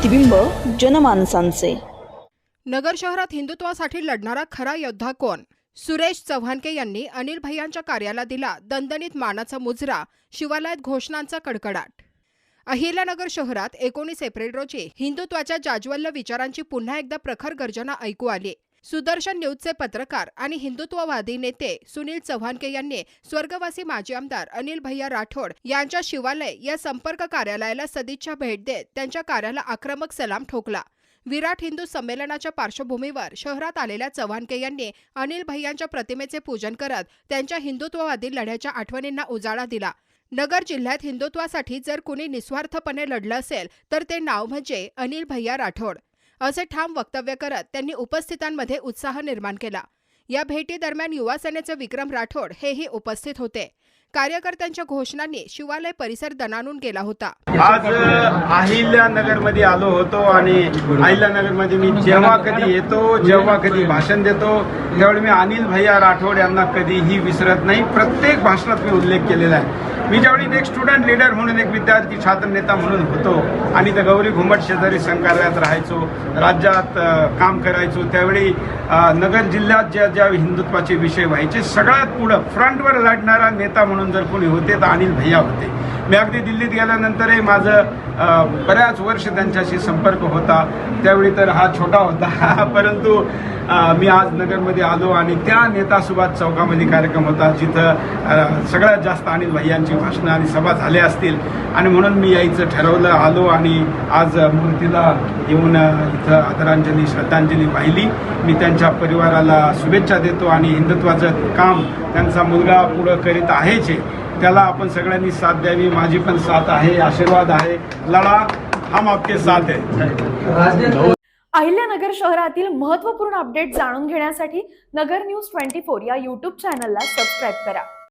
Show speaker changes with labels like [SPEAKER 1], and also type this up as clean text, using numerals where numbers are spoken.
[SPEAKER 1] प्रतिबिंब जनमानसांचे।
[SPEAKER 2] नगर शहरात हिंदुत्वासाठी लढणारा खरा योद्धा कोण? सुरेश चव्हाणके यांनी अनिल भैयांच्या कार्याला दिला दणदणीत मानाचा मुजरा, शिवालयात घोषणांचा कडकडाट। अहिल्यानगर शहरात 19 एप्रिल रोजी हिंदुत्वाच्या जाज्वल्य विचारांची पुन्हा एकदा प्रखर गर्जना ऐकू आली। सुदर्शन न्यूजचे पत्रकार आणि हिंदुत्ववादी नेते सुनील चव्हाणके यांनी स्वर्गवासी माजी आमदार अनिल भैया राठोड यांच्या शिवालय या संपर्क कार्यालयाला सदिच्छा भेट देत त्यांच्या कार्याला आक्रमक सलाम ठोकला। विराट हिंदू संमेलनाच्या पार्श्वभूमीवर शहरात आलेल्या चव्हाणके यांनी अनिल भैयांच्या प्रतिमेचे पूजन करत त्यांच्या हिंदुत्ववादी लढ्याच्या आठवणींना उजाळा दिला। नगर जिल्ह्यात हिंदुत्वासाठी जर कुणी निस्वार्थपणे लढलं असेल तर ते नाव म्हणजे अनिल भैया राठोड, असे ठाम वक्तव्य करत त्यांनी उपस्थितांमध्ये उत्साह निर्माण केला। या भेटीदरम्यान युवा सेनेचे विक्रम राठोड हेही उपस्थित होते। कार्यकर्त्यांच्या घोषणांनी शिवालय परिसर दणाणून गेला होता।
[SPEAKER 3] आज अहिल्यानगरमध्ये आलो होतो आणि अहिल्यानगरमध्ये मी जेव्हा कधी येतो, जेव्हा कधी भाषण देतो, त्यावेळी मी अनिल भैया राठोड यांना कधीही विसरत नाही। प्रत्येक भाषणात मी उल्लेख केलेला आहे। मी ज्यावेळी एक स्टुडंट लीडर म्हणून, एक विद्यार्थी छात्र नेता म्हणून होतो आणि त्या गौरी घुमट शेजारी संकार्यात राहायचो, राज्यात काम करायचो, त्यावेळी नगर जिल्ह्यात ज्या हिंदुत्वाचे विषय व्हायचे सगळ्यात पुढं फ्रंटवर लढणारा नेता म्हणून जर कोणी होते तर अनिल भैया होते। मी अगदी दिल्लीत गेल्यानंतरही माझं बऱ्याच वर्ष त्यांच्याशी संपर्क होता। त्यावेळी तर हा छोटा होता परंतु मी आज नगरमध्ये आलो आणि त्या नेता सुभाष चौकामध्ये कार्यक्रम होता जिथं सगळ्यात जास्त अनिल भैयांची भाषणं आणि सभा झाल्या असतील आणि म्हणून मी यायचं ठरवलं, आलो आणि आज मूर्तीला येऊन इथं आदरांजली श्रद्धांजली वाहिली। मी त्यांच्या परिवाराला शुभेच्छा देतो आणि हिंदुत्वाचं काम त्यांचा मुलगा पुढं करीत आहेच, त्याला आपण सगळ्यांनी साथ द्यावी। माझी पण साथ आहे, आशीर्वाद आहे, लढा हम आपके साथ है।
[SPEAKER 4] अहिल्यानगर शहरातील महत्त्वपूर्ण अपडेट जाणून घेण्यासाठी नगर न्यूज 24 या यूट्यूब चॅनलला सबस्क्राईब करा।